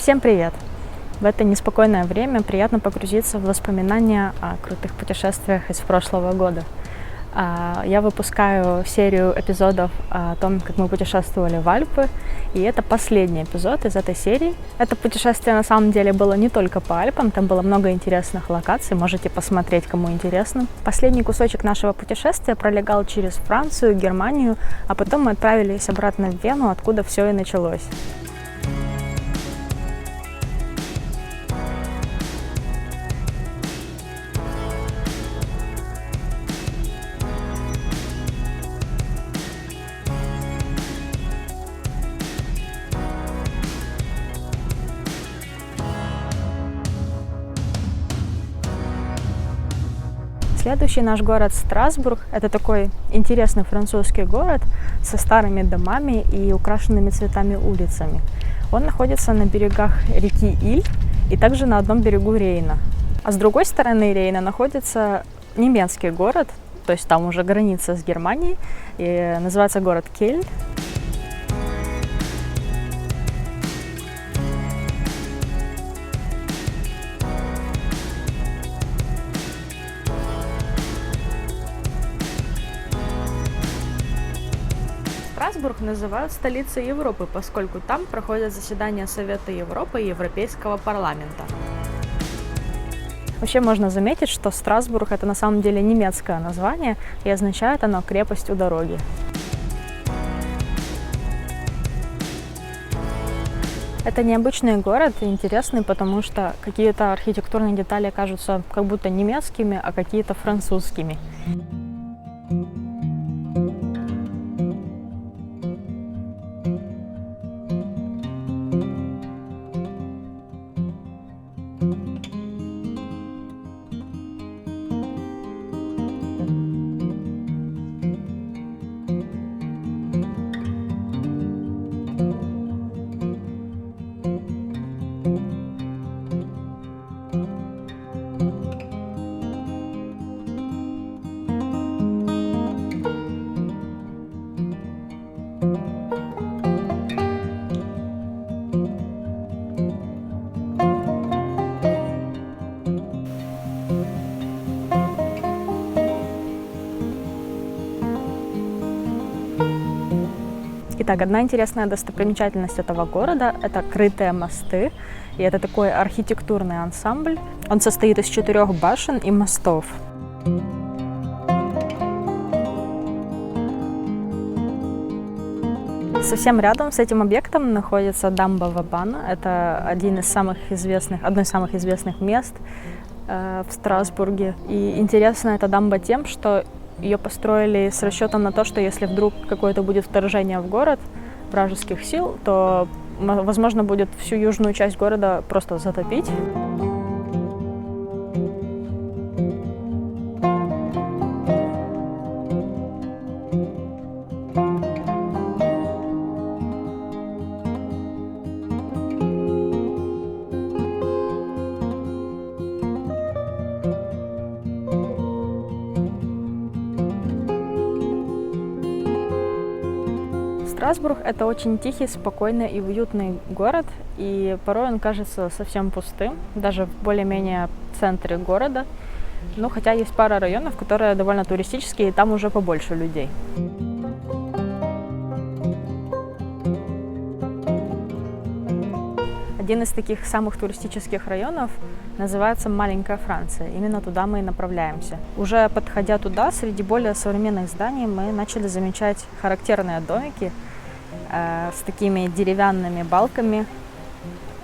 Всем привет! В это неспокойное время приятно погрузиться в воспоминания о крутых путешествиях из прошлого года. Я выпускаю серию эпизодов о том, как мы путешествовали в Альпы, и это последний эпизод из этой серии. Это путешествие на самом деле было не только по Альпам, там было много интересных локаций, можете посмотреть, кому интересно. Последний кусочек нашего путешествия пролегал через Францию, Германию, а потом мы отправились обратно в Вену, откуда все и началось. Следующий наш город Страсбург. Это такой интересный французский город со старыми домами и украшенными цветами улицами. Он находится на берегах реки Иль и также на одном берегу Рейна. А с другой стороны Рейна находится немецкий город, то есть там уже граница с Германией, и называется город Кельн. Страсбург называют столицей Европы, поскольку там проходят заседания Совета Европы и Европейского парламента. Вообще можно заметить, что Страсбург — это на самом деле немецкое название, и означает оно «крепость у дороги». Это необычный город и интересный, потому что какие-то архитектурные детали кажутся как будто немецкими, а какие-то французскими. Итак, одна интересная достопримечательность этого города – это крытые мосты, и это такой архитектурный ансамбль. Он состоит из 4 башен и мостов. Совсем рядом с этим объектом находится дамба Вабана. Это одно из самых известных мест в Страсбурге. И интересна эта дамба тем, что ее построили с расчетом на то, что если вдруг какое-то будет вторжение в город вражеских сил, то возможно будет всю южную часть города просто затопить. Страсбург — это очень тихий, спокойный и уютный город, и порой он кажется совсем пустым, даже в более-менее центре города. Но хотя есть пара районов, которые довольно туристические, и там уже побольше людей. Один из таких самых туристических районов называется Маленькая Франция. Именно туда мы и направляемся. Уже подходя туда, среди более современных зданий мы начали замечать характерные домики с такими деревянными балками.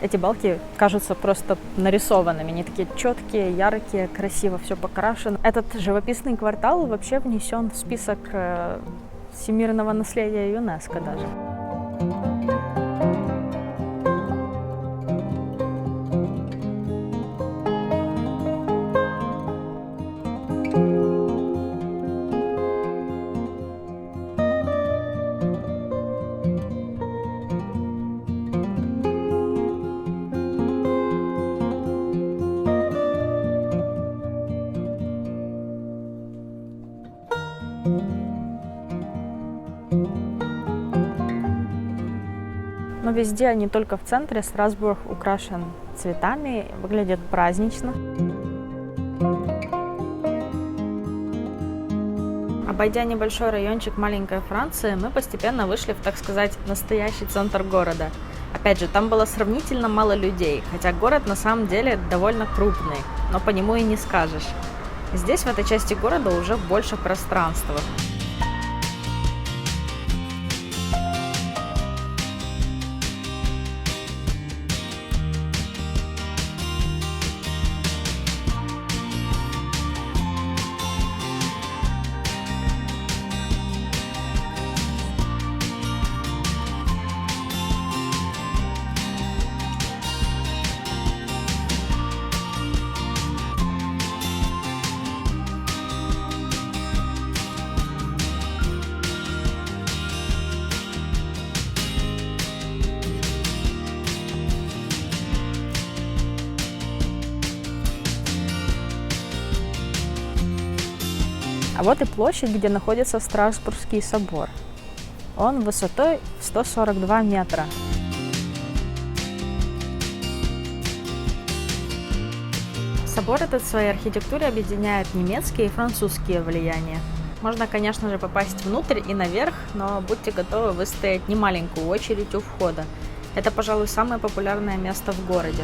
Эти балки кажутся просто нарисованными, они такие четкие, яркие, красиво все покрашено. Этот живописный квартал вообще внесен в список всемирного наследия ЮНЕСКО даже. Но везде, а не только в центре, Страсбург украшен цветами, выглядит празднично. Обойдя небольшой райончик маленькой Франции, мы постепенно вышли в, так сказать, настоящий центр города. Опять же, там было сравнительно мало людей, хотя город на самом деле довольно крупный, но по нему и не скажешь. Здесь, в этой части города, уже больше пространства. А вот и площадь, где находится Страсбургский собор. Он высотой в 142 метра. Собор этот в своей архитектуре объединяет немецкие и французские влияния. Можно, конечно же, попасть внутрь и наверх, но будьте готовы выстоять немаленькую очередь у входа. Это, пожалуй, самое популярное место в городе.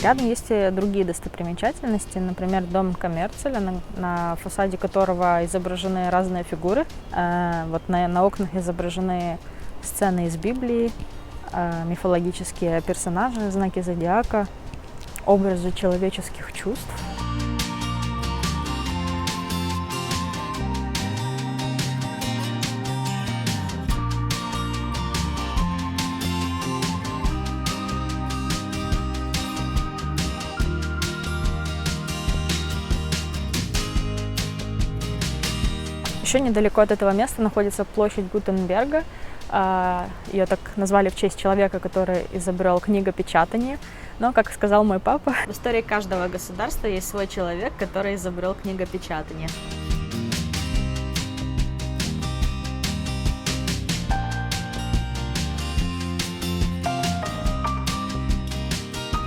Рядом есть и другие достопримечательности, например, дом Коммерцеля, на фасаде которого изображены разные фигуры. Вот на окнах изображены сцены из Библии, мифологические персонажи, знаки зодиака, образы человеческих чувств. Еще недалеко от этого места находится площадь Гутенберга. Ее так назвали в честь человека, который изобрел книгопечатание. Но, как сказал мой папа, в истории каждого государства есть свой человек, который изобрел книгопечатание.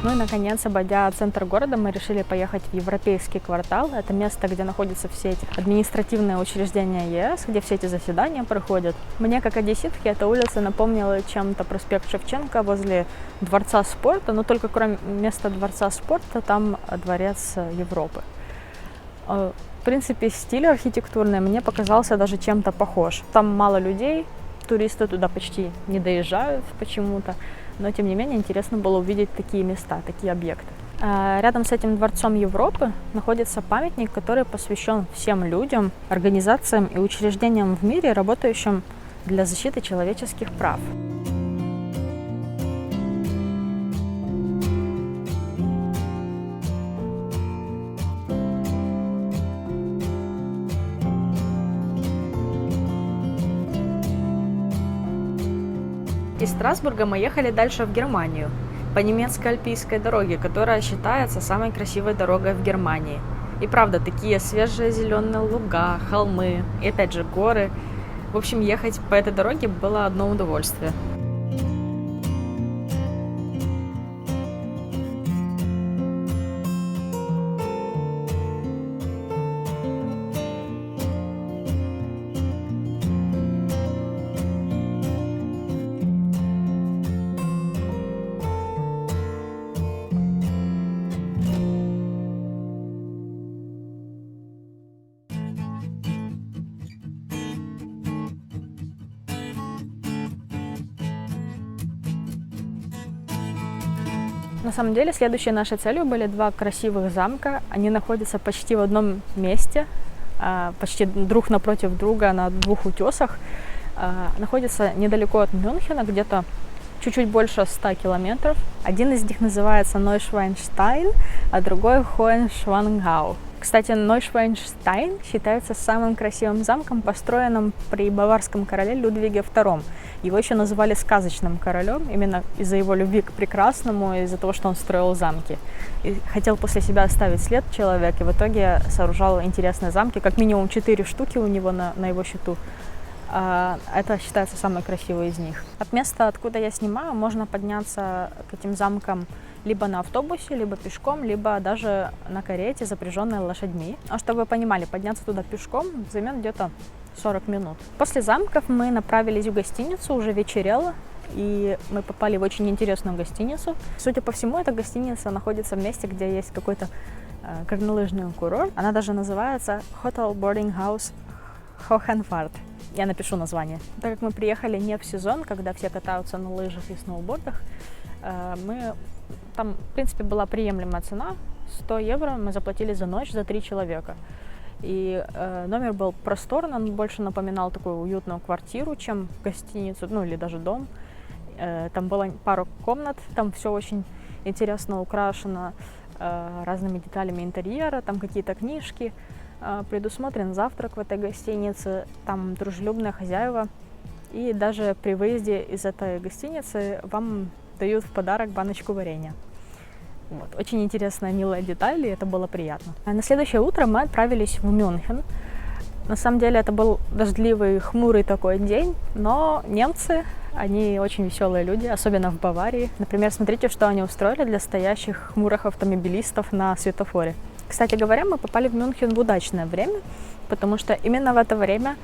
Ну и, наконец, обойдя центр города, мы решили поехать в Европейский квартал. Это место, где находятся все эти административные учреждения ЕС, где все эти заседания проходят. Мне, как одесситке, эта улица напомнила чем-то проспект Шевченко возле Дворца спорта, но только кроме места Дворца спорта там Дворец Европы. В принципе, стиль архитектурный мне показался даже чем-то похож. Там мало людей, туристы туда почти не доезжают почему-то. Но, тем не менее, интересно было увидеть такие места, такие объекты. Рядом с этим Дворцом Европы находится памятник, который посвящен всем людям, организациям и учреждениям в мире, работающим для защиты человеческих прав. Из Страсбурга мы ехали дальше в Германию, по немецкой альпийской дороге, которая считается самой красивой дорогой в Германии. И правда, такие свежие зеленые луга, холмы и опять же горы. В общем, ехать по этой дороге было одно удовольствие. На самом деле, следующей нашей целью были два красивых замка. Они находятся почти в одном месте, почти друг напротив друга на двух утесах. Находятся недалеко от Мюнхена, где-то чуть-чуть больше 100 километров. Один из них называется Нойшвайнштайн, а другой Хоеншвангау. Кстати, Нойшвейнштайн считается самым красивым замком, построенным при баварском короле Людвиге II. Его еще называли сказочным королем, именно из-за его любви к прекрасному, из-за того, что он строил замки. И хотел после себя оставить след человек, и в итоге сооружал интересные замки, как минимум 4 штуки у него на его счету. Это считается самой красивой из них. От места, откуда я снимаю, можно подняться к этим замкам либо на автобусе, либо пешком, либо даже на карете, запряженной лошадьми. А чтобы вы понимали, подняться туда пешком займет где-то 40 минут. После замков мы направились в гостиницу, уже вечерело, и мы попали в очень интересную гостиницу. Судя по всему, эта гостиница находится в месте, где есть какой-то горнолыжный курорт. Она даже называется Hotel Boarding House Hohenwart. Я напишу название. Так как мы приехали не в сезон, когда все катаются на лыжах и сноубордах, там, в принципе, была приемлемая цена. 100 евро мы заплатили за ночь за 3 человека. И номер был просторный, он больше напоминал такую уютную квартиру, чем гостиницу, ну или даже дом. Там было пару комнат, там все очень интересно украшено разными деталями интерьера, там какие-то книжки. Предусмотрен завтрак в этой гостинице, там дружелюбные хозяева. И даже при выезде из этой гостиницы вам дают в подарок баночку варенья. Вот. Очень интересная, милая деталь, и это было приятно. На следующее утро мы отправились в Мюнхен. На самом деле это был дождливый, хмурый такой день, но немцы, они очень веселые люди, особенно в Баварии. Например, смотрите, что они устроили для стоящих хмурых автомобилистов на светофоре. Кстати говоря, мы попали в Мюнхен в удачное время, потому что именно в это время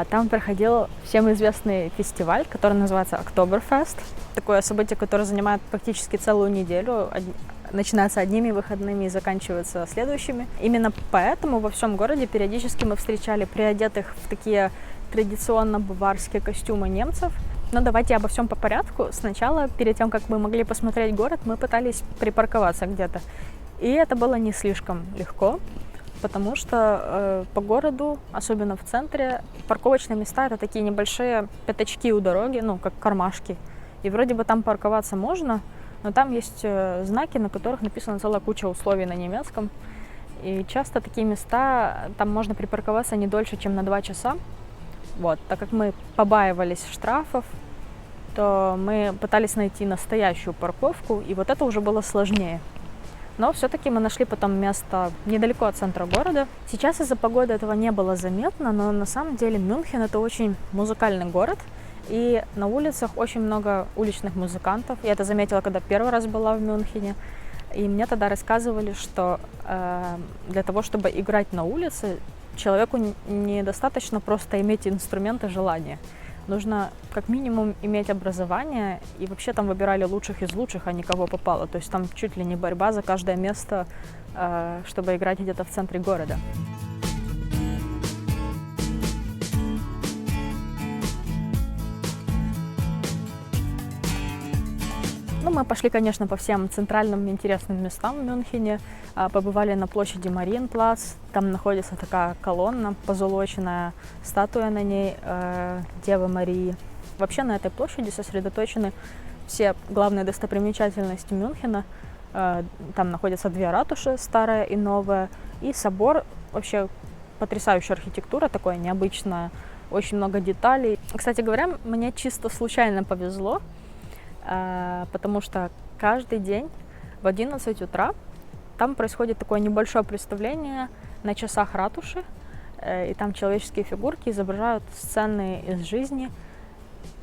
там проходил всем известный фестиваль, который называется Октоберфест. Такое событие, которое занимает практически целую неделю, начинается одними выходными и заканчивается следующими. Именно поэтому во всем городе периодически мы встречали приодетых в такие традиционно баварские костюмы немцев. Но давайте обо всем по порядку. Сначала, перед тем, как мы могли посмотреть город, мы пытались припарковаться где-то. И это было не слишком легко, потому что по городу, особенно в центре, парковочные места — это такие небольшие пятачки у дороги, ну, как кармашки. И вроде бы там парковаться можно, но там есть знаки, на которых написана целая куча условий на немецком. И часто такие места, там можно припарковаться не дольше, чем на 2 часа. Вот. Так как мы побаивались штрафов, то мы пытались найти настоящую парковку, и вот это уже было сложнее. Но все-таки мы нашли потом место недалеко от центра города. Сейчас из-за погоды этого не было заметно, но на самом деле Мюнхен — это очень музыкальный город. И на улицах очень много уличных музыкантов. Я это заметила, когда первый раз была в Мюнхене. И мне тогда рассказывали, что для того, чтобы играть на улице, человеку недостаточно просто иметь инструменты желания. Нужно как минимум иметь образование, и вообще там выбирали лучших из лучших, а не кого попало. То есть там чуть ли не борьба за каждое место, чтобы играть где-то в центре города. Ну, мы пошли, конечно, по всем центральным интересным местам в Мюнхене. Побывали на площади Мариенплац. Там находится такая колонна позолоченная, статуя на ней Девы Марии. Вообще на этой площади сосредоточены все главные достопримечательности Мюнхена. Там находятся 2 ратуши, старая и новая, и собор. Вообще потрясающая архитектура, такое необычное, очень много деталей. Кстати говоря, мне чисто случайно повезло, потому что каждый день в 11 утра там происходит такое небольшое представление на часах ратуши, и там человеческие фигурки изображают сцены из жизни.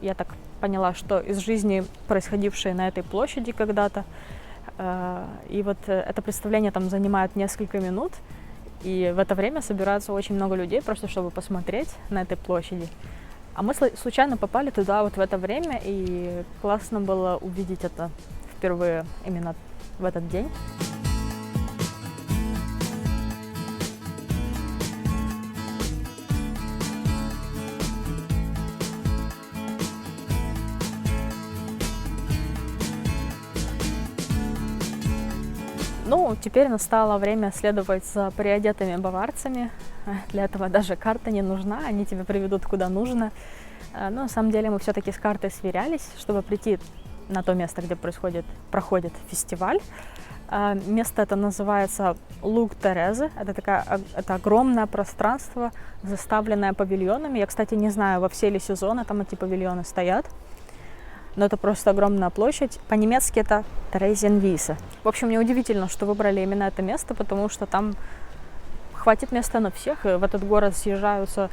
Я так поняла, что из жизни, происходившей на этой площади когда-то. И вот это представление там занимает несколько минут, и в это время собирается очень много людей, просто чтобы посмотреть на этой площади. А мы случайно попали туда вот в это время, и классно было увидеть это впервые именно в этот день. Ну, теперь настало время следовать за приодетыми баварцами. Для этого даже карта не нужна, они тебя приведут куда нужно. Но на самом деле мы все-таки с картой сверялись, чтобы прийти на то место, где проходит фестиваль. Место это называется Луг Терезы. Это огромное пространство, заставленное павильонами. Я, кстати, не знаю, во все ли сезоны там эти павильоны стоят, но это просто огромная площадь. По-немецки это Терезиенвисе. В общем, неудивительно, что выбрали именно это место, потому что там хватит места на всех. И в этот город съезжаются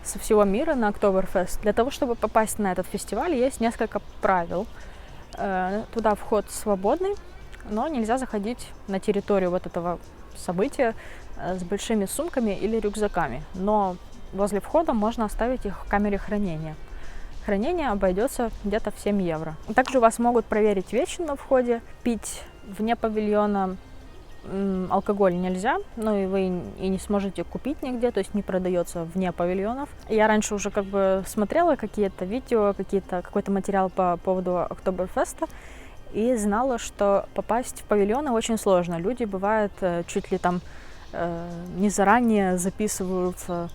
со всего мира на Октоберфест. Для того, чтобы попасть на этот фестиваль, есть несколько правил. Туда вход свободный, но нельзя заходить на территорию вот этого события с большими сумками или рюкзаками. Но возле входа можно оставить их в камере хранения. Хранение обойдется где-то в 7 евро. Также вас могут проверить вещи на входе. Пить вне павильона алкоголь нельзя, но и вы и не сможете купить нигде, то есть не продается вне павильонов. Я раньше уже как бы смотрела какие-то видео, какой-то материал по поводу Октоберфеста и знала, что попасть в павильоны очень сложно. Люди, бывает, чуть ли там не заранее записываются,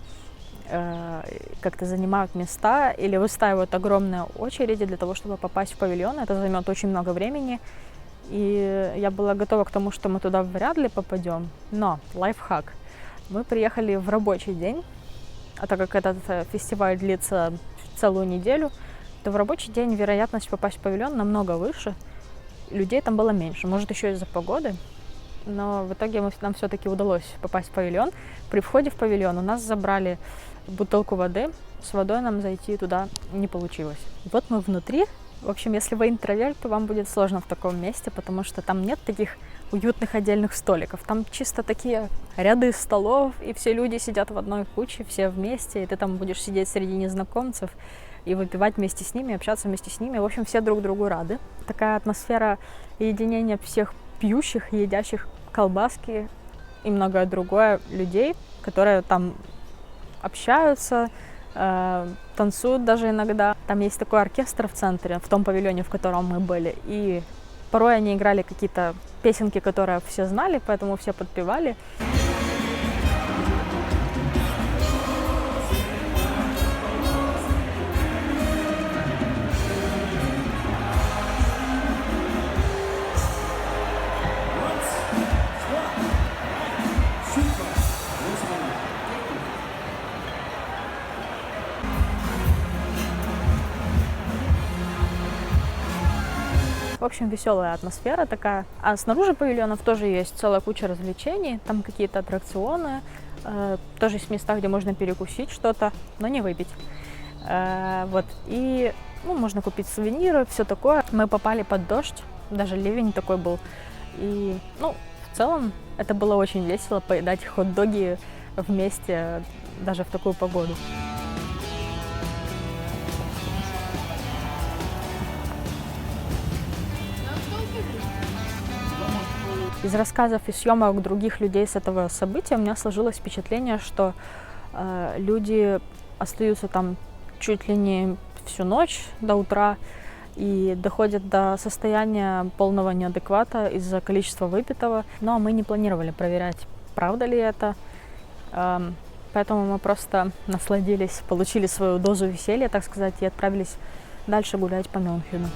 как-то занимают места или выстаивают огромные очереди для того, чтобы попасть в павильон. Это займет очень много времени. И я была готова к тому, что мы туда вряд ли попадем. Но лайфхак. Мы приехали в рабочий день, а так как этот фестиваль длится целую неделю, то в рабочий день вероятность попасть в павильон намного выше. Людей там было меньше, может, еще из-за погоды. Но в итоге нам все-таки удалось попасть в павильон. При входе в павильон у нас забрали бутылку воды. С водой нам зайти туда не получилось. И вот мы внутри. В общем, если вы интроверт, то вам будет сложно в таком месте, потому что там нет таких уютных отдельных столиков. Там чисто такие ряды столов, и все люди сидят в одной куче, все вместе, и ты там будешь сидеть среди незнакомцев и выпивать вместе с ними, общаться вместе с ними. В общем, все друг другу рады. Такая атмосфера единения всех пьющих, едящих колбаски и многое другое людей, которые там общаются, танцуют даже иногда. Там есть такой оркестр в центре, в том павильоне, в котором мы были. И порой они играли какие-то песенки, которые все знали, поэтому все подпевали. В общем, веселая атмосфера такая. А снаружи павильонов тоже есть целая куча развлечений. Там какие-то аттракционы. Тоже есть места, где можно перекусить что-то, но не выпить. Вот. И можно купить сувениры, все такое. Мы попали под дождь. Даже ливень такой был. И, в целом, это было очень весело поедать хот-доги вместе даже в такую погоду. Из рассказов и съемок других людей с этого события у меня сложилось впечатление, что люди остаются там чуть ли не всю ночь до утра и доходят до состояния полного неадеквата из-за количества выпитого. Но мы не планировали проверять, правда ли это. Поэтому мы просто насладились, получили свою дозу веселья, так сказать, и отправились дальше гулять по Мюнхену.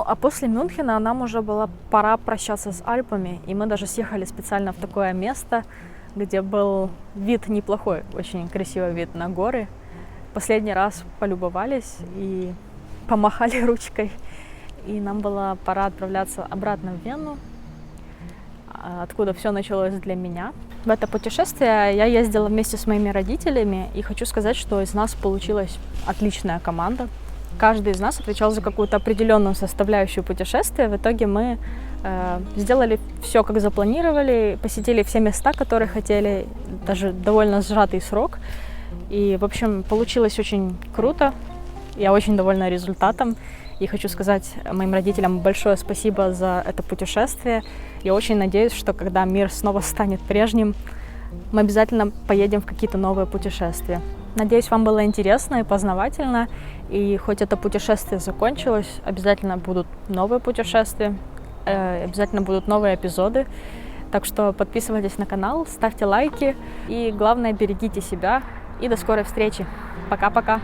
А после Мюнхена нам уже была пора прощаться с Альпами, и мы даже съехали специально в такое место, где был вид неплохой, очень красивый вид на горы. Последний раз полюбовались и помахали ручкой, и нам была пора отправляться обратно в Вену, откуда все началось для меня. В это путешествие я ездила вместе с моими родителями, и хочу сказать, что из нас получилась отличная команда. Каждый из нас отвечал за какую-то определенную составляющую путешествия. В итоге мы Сделали все, как запланировали, посетили все места, которые хотели, даже довольно сжатый срок. И, в общем, получилось очень круто. Я очень довольна результатом. И хочу сказать моим родителям большое спасибо за это путешествие. Я очень надеюсь, что когда мир снова станет прежним, мы обязательно поедем в какие-то новые путешествия. Надеюсь, вам было интересно и познавательно. И хоть это путешествие закончилось, обязательно будут новые путешествия, обязательно будут новые эпизоды. Так что подписывайтесь на канал, ставьте лайки и, главное, берегите себя. И до скорой встречи. Пока-пока.